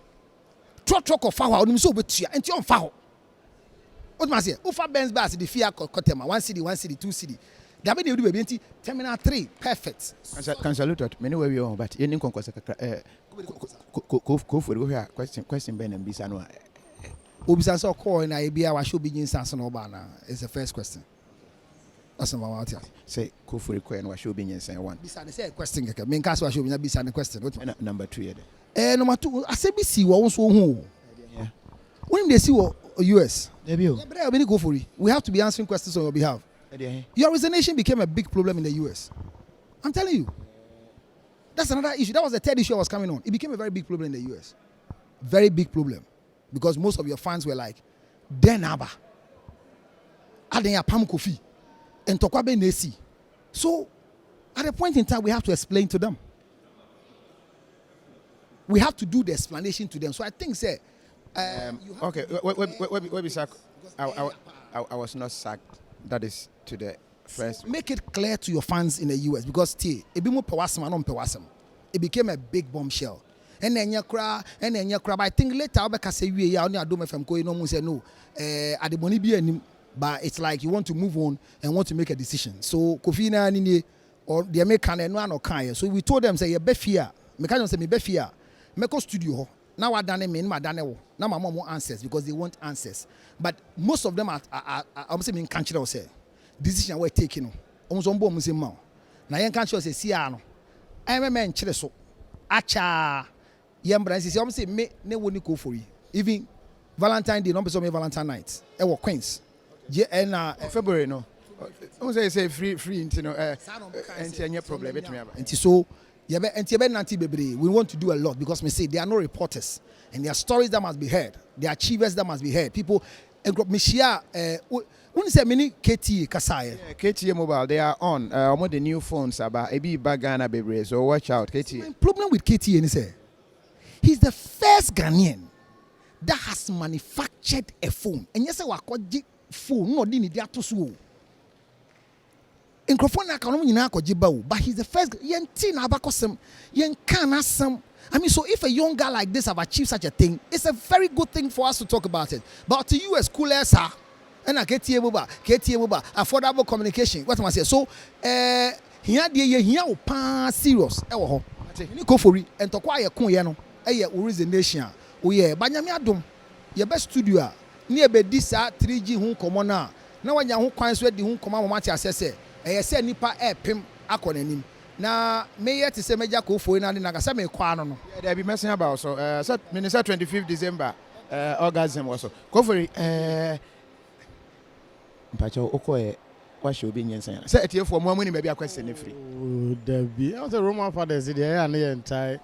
truck of fa ho onim so obetua enti on fa ho what must say o fa Benz bus the fear kotema 1 city 2 city da be dey do be enti terminal 3 perfect cancel Lutterodt many way we on but ye nin konkosa kakra KOFI go here question ben and bisa no obisa so call na e bia wa show be jinsanse no ba na is the first question that's number 1 say KOFI ko na wa show be jinsanse one bisa ne say question keke me nka so wa show be bisa ne question number 2 ye de number 2 asebisi wo so hu when they see US we have to be answering questions on your behalf your resignation became a big problem in the US I'm telling you that's another issue. That was the third issue I was coming on. It became a very big problem in the US. Very big problem. Because most of your fans were like, then Abba. Adenya Pam Kofi. And Tokwabe Nesi. So, at a point in time, we have to explain to them. We have to do the explanation to them. So I think, say, okay, where be sacked? I was not sacked. That is to the first. Make it clear to your fans in the US because it became a big bombshell. And then you cry, but I think later I'll be say we are only adom FM ko no say no. At the money be any, but it's like you want to move on and want to make a decision. So Kofi na ni or the American no no kan. So we told them say you be fear. Me can say me be fear. Make a studio. Now I done me ma done wo. Now my mom want answers because they want answers. But most of them are I'm saying in country say decision we're taking no almost on board ma na yen kan say sia no men kire so acha yem brand say I'm say me ne woni KOFI even Valentine Day no be so me Valentine night e wo Queens je na February no I'm say free you know and any problem bet me enti so ye be nanti bebre we want to do a lot because me say there are no reporters and there are stories that must be heard there are achievers that must be heard people and me share when say many KTA Kasaya. Yeah, KTA mobile, they are on. Almost the new phones about a big Ghana baby. So watch out, KTA. The problem with KTA is he's the first Ghanaian that has manufactured a phone. And yes, I was phone no dini dia to so. Microphone na kanu nyina akɔgye ba o, but he's the first. Yenti na abakosem, yen kan asem. I mean, so if a young guy like this have achieved such a thing, it's a very good thing for us to talk about it. But to you as cool as her. And KTA mobile, affordable communication. What am I saying? So, here o pan serious. Ewo ho. Ni KOFI and to kwaya kun ye no. Eye origination. O ye banyame adom. Ye be studio ni e be di sa 3G hu komo na. Na wanya hu kwan so di hu komo mama ti asese. Eye se nipa pem akonanim. Na me yet say meja KOFI na na kasa me kwa no. Yeah, they be messing about so Minister 25th December orgasm also. KOFI Pacho Okoe, what should be in saying? Say it here for more money, maybe a question free. Oh, Debbie. I was a Roman father, there and the entire.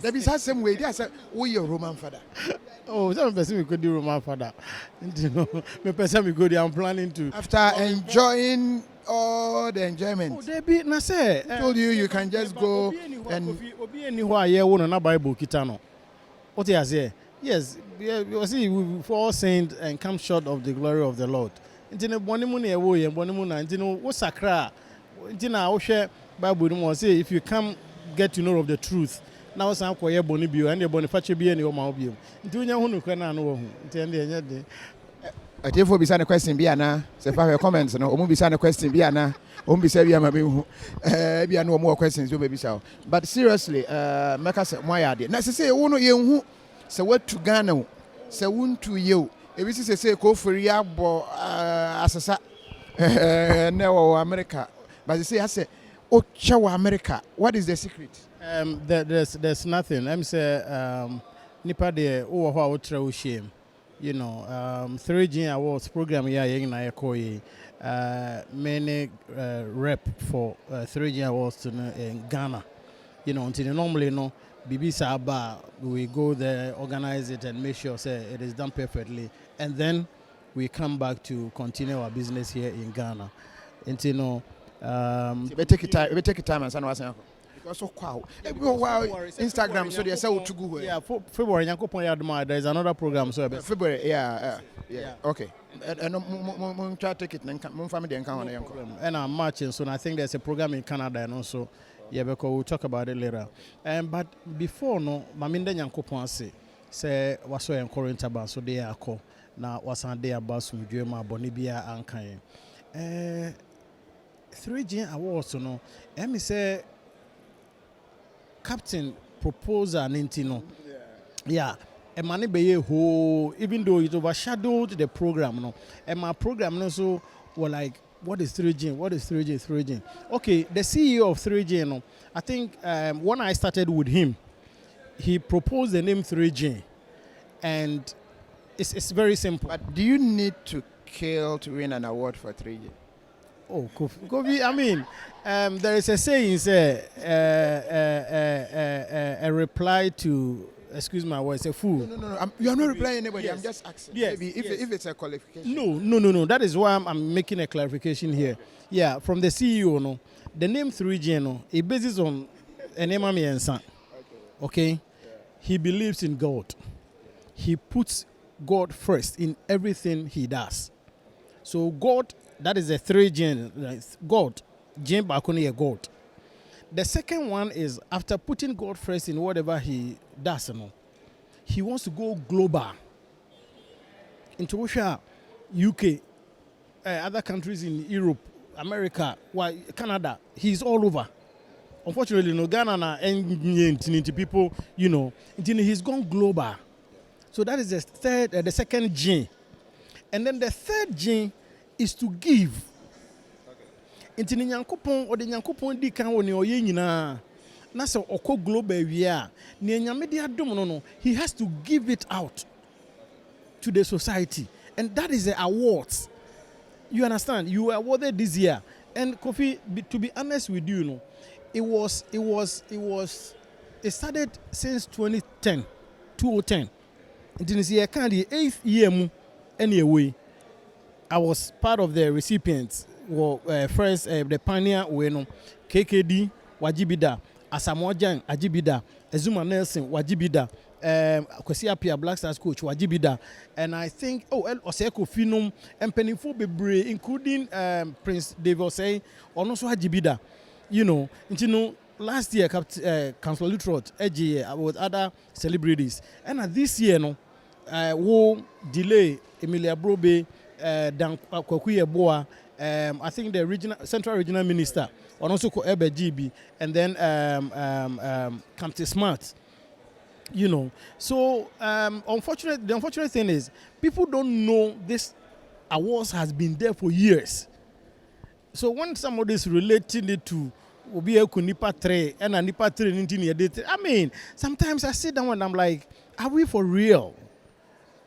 There is the same way. They say, "We your Roman father." Oh, some person we could do Roman father. You know, me person we go there. I'm planning to. After enjoying all the enjoyment, Oh, Debbie, na say. Told you can just go and. Obi anywhere here won na Bible kitano. What he say? Yes, you see, we fall saint and come short of the glory of the Lord. Intine boni mu na ewo ye boni mu na intine wo sakra. Intine a wo hwe Bible no say if you come get to know of the truth. Now some koye boni bio and the boniface bi any o ma obi. Nti onya hu no kwa na no wo hu. Nti ende enye de. Atefo bisa na question bi ana. Se fa your comments no. Omu bisa na question bi ana. Omu bisa bi ama be hu. Bi ana omu questions o be bisa. But seriously, make say mo ya de. Na se wo no ye hu se watu Ghana. Se wuntu ye o. E bi se KOFI abo asasa na wo America. But say say o chewa America. What is the secret? There's nothing. I'm say nipa de o ho a shame. You know, 3G Awards program here na ekoyi many rep for 3G Awards in Ghana. You know, until normally no BB Saba we go there, organize it and make sure say it is done perfectly, and then we come back to continue our business here in Ghana. Until no we take it time and say no. Also, wow. Instagram, so they say to go. Yeah, February, there is another program. So February, yeah. Okay. And try to take it. And I'm marching, so I think there's a program in Canada, and also, yeah, because we'll talk about it later. But before no, Maminda Yankopon say was so encouraged about so they are called now was on day about some Juma Bonibia and Kain. 3G Awards, no, let me say. Captain proposal Nintino. Yeah. And money be who even though it overshadowed the program, no. And my program also were like, what is 3G? What is 3G? 3G. Okay, the CEO of 3G, no. I think when I started with him, he proposed the name 3G. And it's very simple. But do you need to kill to win an award for 3G? Oh, KOFI, I mean, there is a saying, say, a reply to, excuse my words, a fool. No. You are not replying anybody. Yes. I'm just asking. Yes. Maybe if it's a qualification. No. That is why I'm making a clarification here. Yeah, from the CEO, no, the name 3G, no, it bases on a name and son. Okay? Yeah. He believes in God. He puts God first in everything he does. So God. That is a 3G, God. Jane Bakuni, a God. The second one is after putting God first in whatever he does, he wants to go global. Into Russia, UK, other countries in Europe, America, Canada. He's all over. Unfortunately, no Ghana and people, you know, he's gone global. So that is the second G. And then the third G is to give. Inti ni nyankopon o de nyankopon di kan woni oye nyina na se okọ global wi a ne nyame de adom no he has to give it out to the society, and that is the awards. You understand? You were awarded this year, and KOFI, to be honest with you, no, it started since 2010. Inti ni se kan the 8th year mu anyway. I was part of the recipients. First, the pioneer, KKD, Wajibida, Asamoah Ajibida, Azuma Nelson, Wajibida, Kwesi Appiah, Black Stars coach, Wajibida, and I think, Oseko Finum, and Penifo Bebre, including Prince David Osei, or also Wajibida. You know, last year, Councillor Lutterodt, EG, with other celebrities, and this year, wo delay Emilia Brobe. Dan Kwakuye Boa, I think the central regional minister, and also Ebe GB, and then Captain Smart. You know, so the unfortunate thing is people don't know this awards has been there for years. So when somebody is relating it to Obi Nipa 3 and a Nipa 3 I mean, sometimes I sit down and I'm like, are we for real?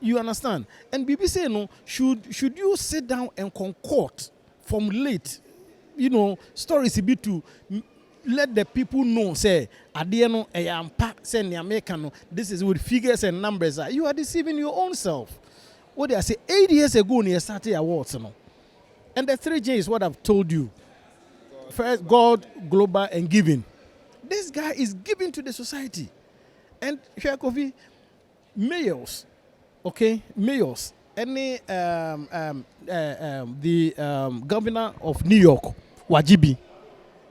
You understand? And BBC, no, should you sit down and concord from late, stories a bit to let the people know, say, Adiano, I am pack, send the American, this is with figures and numbers. You are deceiving your own self. What they say, 8 years ago, near started awards, and the 3J is what I've told you. First, God, global, and giving. This guy is giving to the society. And here, KOFI, mayors, any the governor of New York, Wajibi,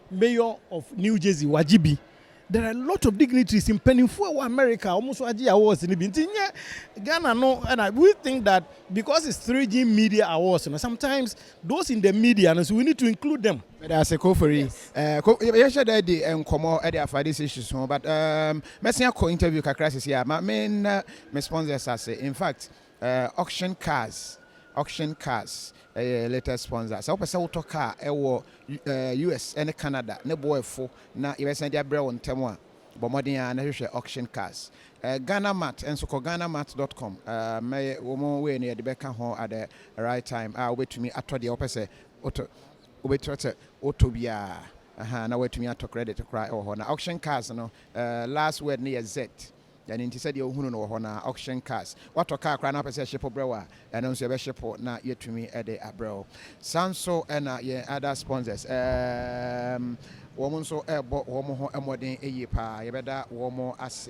mayor of New Jersey, Wajibi. There are a lot of dignitaries in Pennyfua, America, almost Waji Awards in the Ghana. No, and we think that because it's 3G Media Awards, sometimes those in the media, so we need to include them. That's a KOFI. Yesterday, come out for these issues, but Messia interview crisis here. My main sponsors are say, in fact, auction cars. Latest sponsor. So person auto car US and Canada ne boy fo na you send their brew on temwa but more than na auction cars. Ghana Mat and so ghanamat.com may woman way near the beka ho at the right time. Wait to me at the opposite auto bia na wait to me at credit to cry or na auction cars no last word near Z. And in said you who know on auction cars. What a car cran up as a ship of brewer and also a ship now yet to me at the abroad. Sanso and other sponsors. Woman so airboat woman and more than a year pa, you better woman as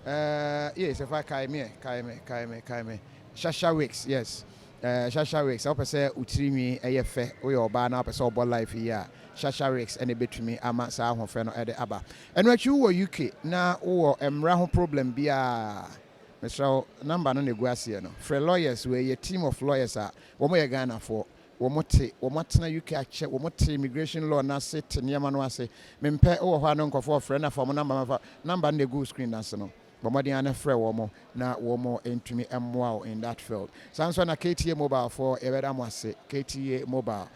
yes, if I kaime. Shasha Weeks, yes. Shasha Weeks, I'll say Utrimi, AFA, or Barn up as all life here. Shasha Weeks, and a bit to me, I'm at Sao Feno at the Abba. And what you were UK now, or Raho problem be a Mr. Number no negotiation. For lawyers, where your team of lawyers are, one way Ghana for. Womotina UK check womote immigration law na sit niamano ase mempe o ho anonko for friend na form number na go screen na no but more than a friend womo na womo entumi emwa in that field sanso na KTA mobile for ebedamwase KTA mobile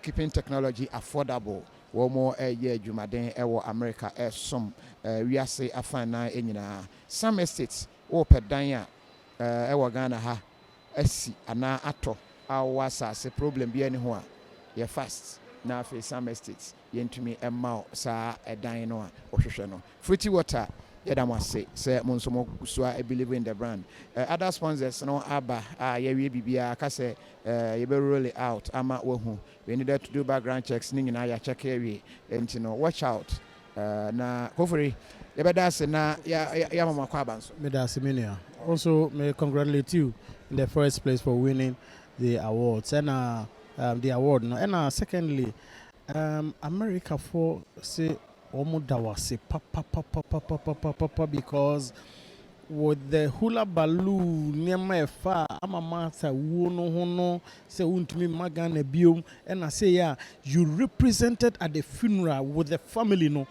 keeping technology affordable womo ye adwumaden ewo America some we are say afana enyina some estates o pedan a ewo Ghana ha asi ana ato our say problem be anywhere. You're fast now for some estates. You to me a mouth, sa a dino or no. Fruity water, Yadamase, say Monsomo Sua, I believe in the brand. Other sponsors, no Abba, ye be a case, you be really out. I'm at Wohu. We needed to do background checks, Ning and I check here, and watch out. Na hopefully, you better say, na Yamama Quabans. Medasiminia. Also, may congratulate you in the first place for winning the awards and the award no and secondly America for say omodawa say papa because with the hula balloon near my far I'm a master who no say untumi magana biom and I say yeah you represented at the funeral with the family no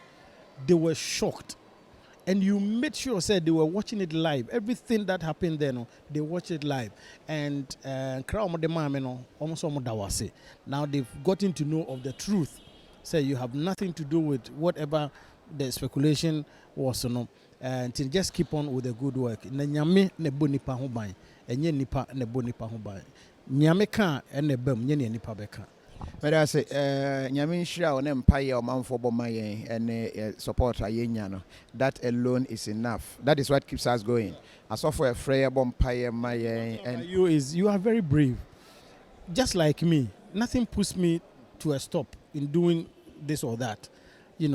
they were shocked. And you made sure said they were watching it live. Everything that happened there, no, they watched it live. And now they've gotten to know of the truth. Say you have nothing to do with whatever the speculation was, no. And just keep on with the good work. Nyame ne bonipa ho ban. Enye nipa ne bonipa ho ban. Nyame ka ene bam nye nipa beka. But I say, Yamin Shra on Empire or Man for Bomaye and support Ayeniano. That alone is enough. That is what keeps us going. As for a Freya Bompire, Maye, and you are very brave. Just like me, nothing puts me to a stop in doing this or that. In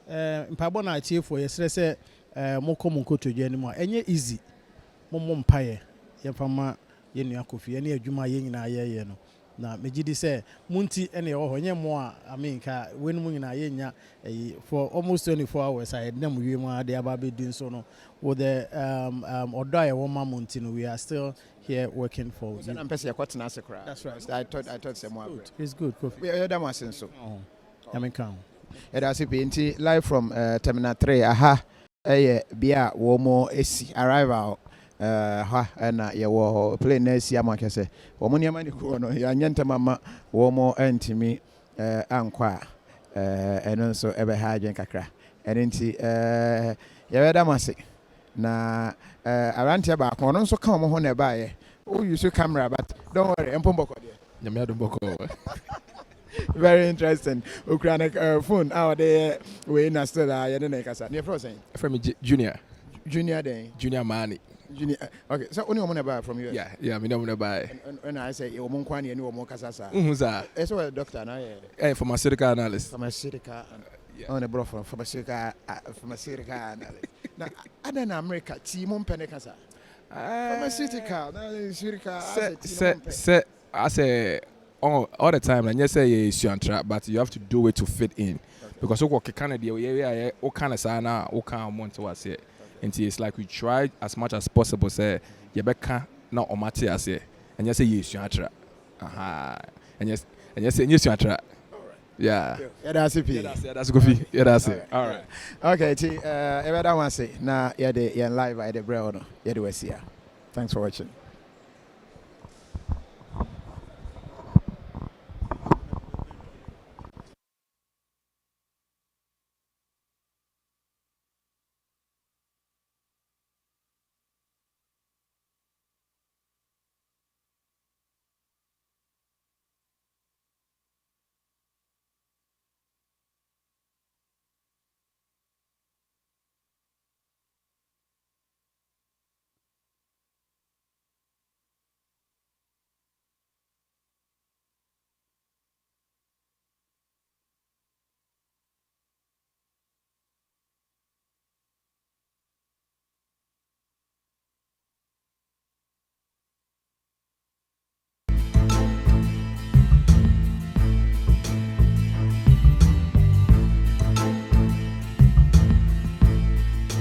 Pabona, I cheer for yesterday, Moko to Jenima, and ye easy. Mompire, Yafama, Yenu Kofi, any of Juma Yen, I na mejidi say munti ene ho nye mo I mean ka when mu na yenya for almost 24 hours I dem wi mu ade ababe din so no with the odo a woman munti no we are still here working for you. That's right. I thought some more. It's good. We are done so. I mean count. It has been live from Terminal 3 bia wo mo esi arrival and your plane next year, I say, Woman, money, Yanta Mama, Womo, and me, Anqua, and also ever had Yankakra. And into Yavadamasi, na around here back on so come on a buy. Oh, you should camera, but don't worry, very interesting. Ukrainian phone out there. We in Australia. You don't know. You're frozen. From Junior. Junior day. Junior money. Junior. Okay. So only one buy from you. Yeah. Me don't buy. And I say you won't quite any more kasasa. Who's that? It's a doctor now. Hey, pharmaceutical analyst. Pharmaceutical. On a bro from pharmaceutical analyst. Now, other than America, Timon Penecasa. Pharmaceutical. Say, I say. All the time, and you say you on track, but you have to do it to fit in. Because you work kind of the area, all kind of sana, all kind of want to us here. And it's like we try as much as possible. Say you better not on as here, and you say you on track. And you say you on track. Yeah. Yeah, that's it. That's good. Yeah, that's it. All right. Okay. Everyone say now. Yeah, the live by the brown. Yeah, the West here. Thanks for watching.